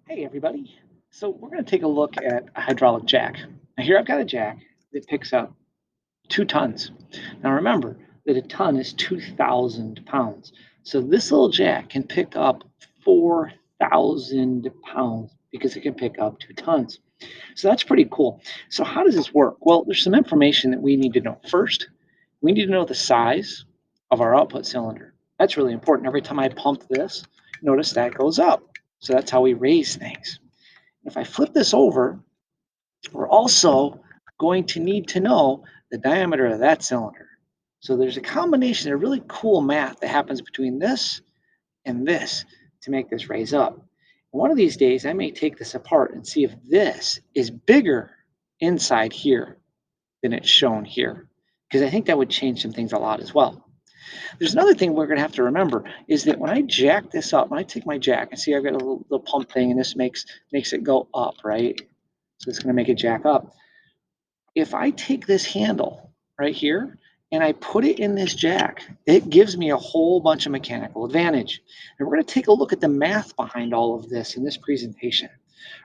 Hey everybody. So we're going to take a look at a hydraulic jack. Now here I've got a jack that picks up 2 tons. Now remember that a ton is 2,000 pounds. So this little jack can pick up 4,000 pounds because it can pick up 2 tons. So that's pretty cool. So how does this work? Well, there's some information that we need to know. First, we need to know the size of our output cylinder. That's really important. Every time I pump this, notice that goes up. So that's how we raise things. If I flip this over, we're also going to need to know the diameter of that cylinder. So there's a combination of really cool math that happens between this and this to make this raise up. One of these days, I may take this apart and see if this is bigger inside here than it's shown here, because I think that would change some things a lot as well. There's another thing we're going to have to remember is that when I jack this up, when I take my jack and see I've got a little pump thing and this makes it go up, right? So it's going to make it jack up. If I take this handle right here and I put it in this jack, it gives me a whole bunch of mechanical advantage. And we're going to take a look at the math behind all of this in this presentation.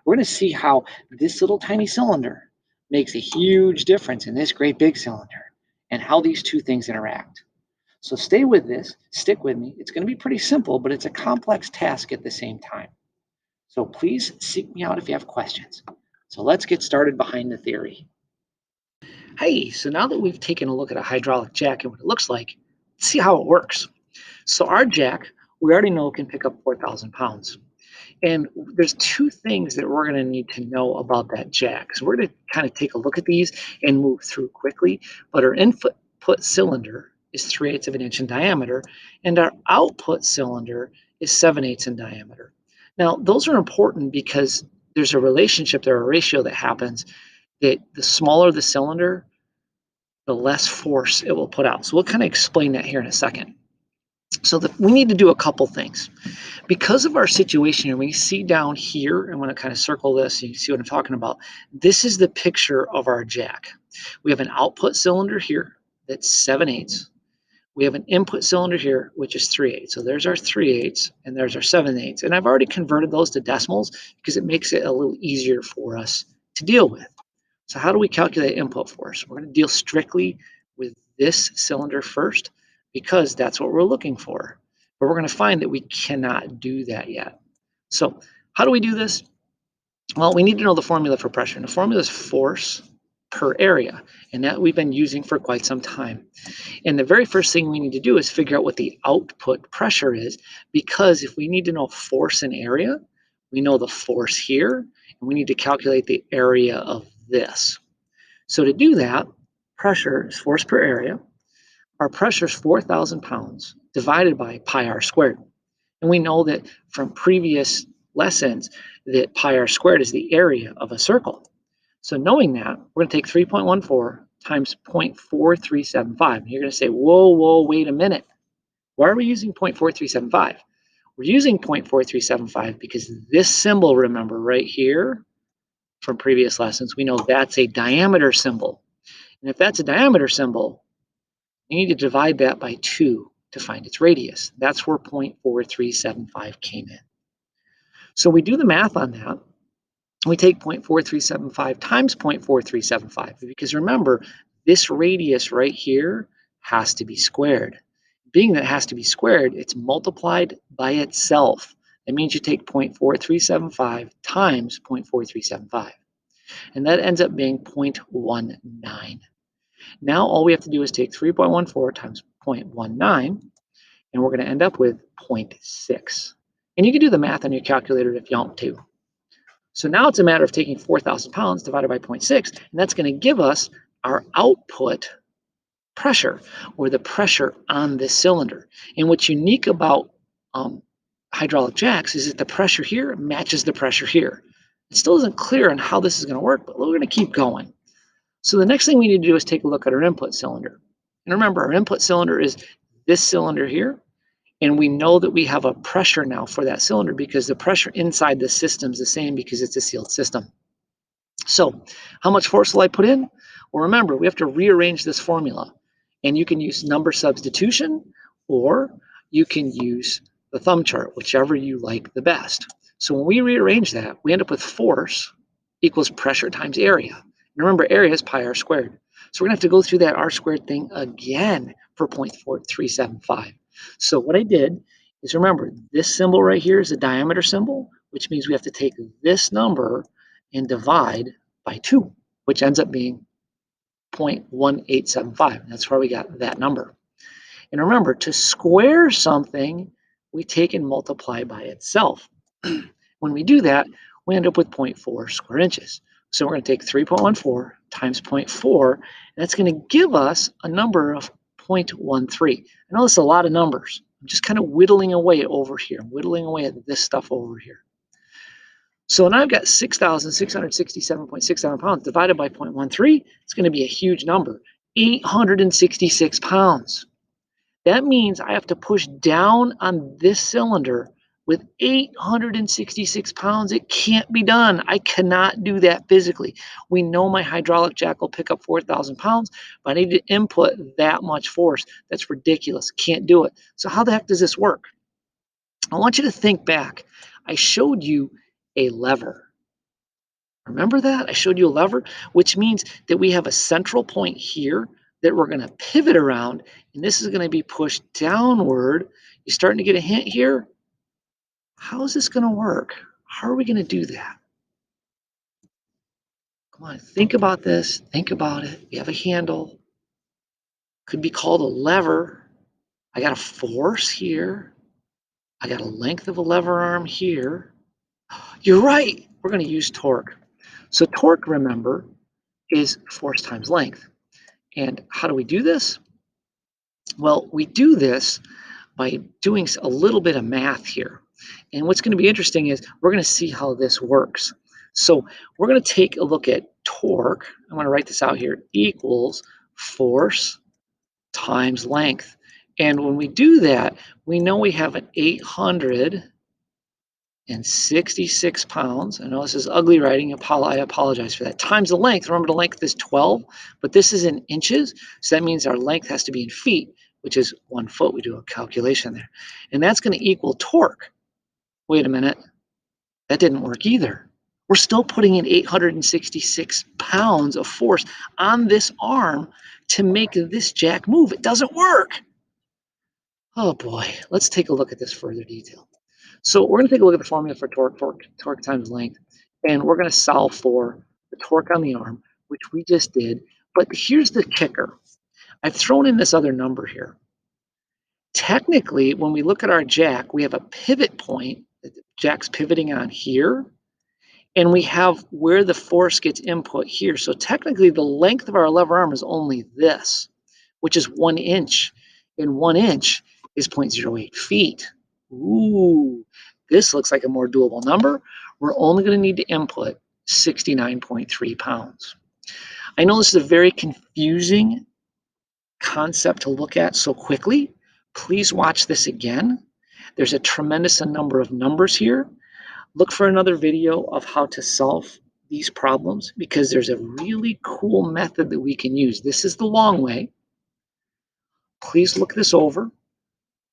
We're going to see how this little tiny cylinder makes a huge difference in this great big cylinder and how these two things interact. So stay with this, stick with me. It's going to be pretty simple, but it's a complex task at the same time. So please seek me out if you have questions. So let's get started behind the theory. Hey, so now that we've taken a look at a hydraulic jack and what it looks like, let's see how it works. So our jack, we already know can pick up 4,000 pounds. And there's two things that we're going to need to know about that jack. So we're going to kind of take a look at these and move through quickly. But our input cylinder is 3/8 of an inch in diameter, and our output cylinder is 7/8 in diameter. Now, those are important because there's a relationship there, a ratio that happens that the smaller the cylinder, the less force it will put out. So we'll kind of explain that here in a second. So we need to do a couple things. Because of our situation, and we see down here, I'm going to kind of circle this so you can see what I'm talking about. This is the picture of our jack. We have an output cylinder here that's 7/8. We have an input cylinder here, which is 3/8. So there's our 3/8 and there's our 7/8. And I've already converted those to decimals because it makes it a little easier for us to deal with. So how do we calculate input force? We're going to deal strictly with this cylinder first because that's what we're looking for. But we're going to find that we cannot do that yet. So how do we do this? Well, we need to know the formula for pressure. And the formula is force per area, and that we've been using for quite some time. And the very first thing we need to do is figure out what the output pressure is, because if we need to know force and area, we know the force here, and we need to calculate the area of this. So to do that, pressure is force per area. Our pressure is 4,000 pounds divided by pi r squared. And we know that from previous lessons that pi r squared is the area of a circle. So knowing that, we're going to take 3.14 times 0.4375. You're going to say, whoa, wait a minute. Why are we using 0.4375? We're using 0.4375 because this symbol, remember, right here from previous lessons, we know that's a diameter symbol. And if that's a diameter symbol, you need to divide that by 2 to find its radius. That's where 0.4375 came in. So we do the math on that. We take 0.4375 times 0.4375 because remember, this radius right here has to be squared. Being that it has to be squared, it's multiplied by itself. That means you take 0.4375 times 0.4375. And that ends up being 0.19. Now all we have to do is take 3.14 times 0.19, and we're going to end up with 0.6. And you can do the math on your calculator if you want to. So now it's a matter of taking 4,000 pounds divided by 0.6, and that's going to give us our output pressure, or the pressure on this cylinder. And what's unique about hydraulic jacks is that the pressure here matches the pressure here. It still isn't clear on how this is going to work, but we're going to keep going. So the next thing we need to do is take a look at our input cylinder. And remember, our input cylinder is this cylinder here. And we know that we have a pressure now for that cylinder because the pressure inside the system is the same because it's a sealed system. So how much force will I put in? Well, remember, we have to rearrange this formula. And you can use number substitution, or you can use the thumb chart, whichever you like the best. So when we rearrange that, we end up with force equals pressure times area. And remember, area is pi r squared. So we're going to have to go through that r squared thing again for 0.4375. So what I did is, remember, this symbol right here is a diameter symbol, which means we have to take this number and divide by 2, which ends up being 0.1875. That's where we got that number. And remember, to square something, we take and multiply by itself. When we do that, we end up with 0.4 square inches. So we're going to take 3.14 times 0.4, and that's going to give us a number of 0.13. I know this is a lot of numbers. I'm just kind of whittling away over here, whittling away at this stuff over here. So now I've got 6,667.67 pounds divided by 0.13. It's going to be a huge number, 866 pounds. That means I have to push down on this cylinder with 866 pounds. It can't be done. I cannot do that physically. We know my hydraulic jack will pick up 4,000 pounds, but I need to input that much force. That's ridiculous. Can't do it. So how the heck does this work? I want you to think back. I showed you a lever. Remember that? I showed you a lever, which means that we have a central point here that we're going to pivot around, and this is going to be pushed downward. You're starting to get a hint here? How is this going to work? How are we going to do that? Come on, think about this. Think about it. We have a handle. Could be called a lever. I got a force here. I got a length of a lever arm here. You're right. We're going to use torque. So torque, remember, is force times length. And how do we do this? Well, we do this by doing a little bit of math here. And what's going to be interesting is we're going to see how this works. So we're going to take a look at torque. I'm going to write this out here, equals force times length. And when we do that, we know we have an 866 pounds. I know this is ugly writing. I apologize for that. Times the length. Remember, the length is 12, but this is in inches. So that means our length has to be in feet, which is 1 foot. We do a calculation there. And that's going to equal torque. Wait a minute. That didn't work either. We're still putting in 866 pounds of force on this arm to make this jack move. It doesn't work. Oh boy, let's take a look at this further detail. So we're going to take a look at the formula for torque times length, and we're going to solve for the torque on the arm, which we just did. But here's the kicker. I've thrown in this other number here. Technically, when we look at our jack, we have a pivot point that the jack's pivoting on here, and we have where the force gets input here. So technically, the length of our lever arm is only this, which is 1 inch, and 1 inch is 0.08 feet. Ooh, this looks like a more doable number. We're only going to need to input 69.3 pounds. I know this is a very confusing concept to look at so quickly. Please watch this again. There's a tremendous number of numbers here. Look for another video of how to solve these problems, because there's a really cool method that we can use. This is the long way. Please look this over,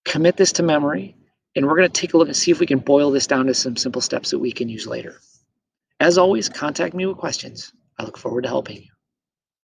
commit this to memory, and we're going to take a look and see if we can boil this down to some simple steps that we can use later. As always, contact me with questions. I look forward to helping you.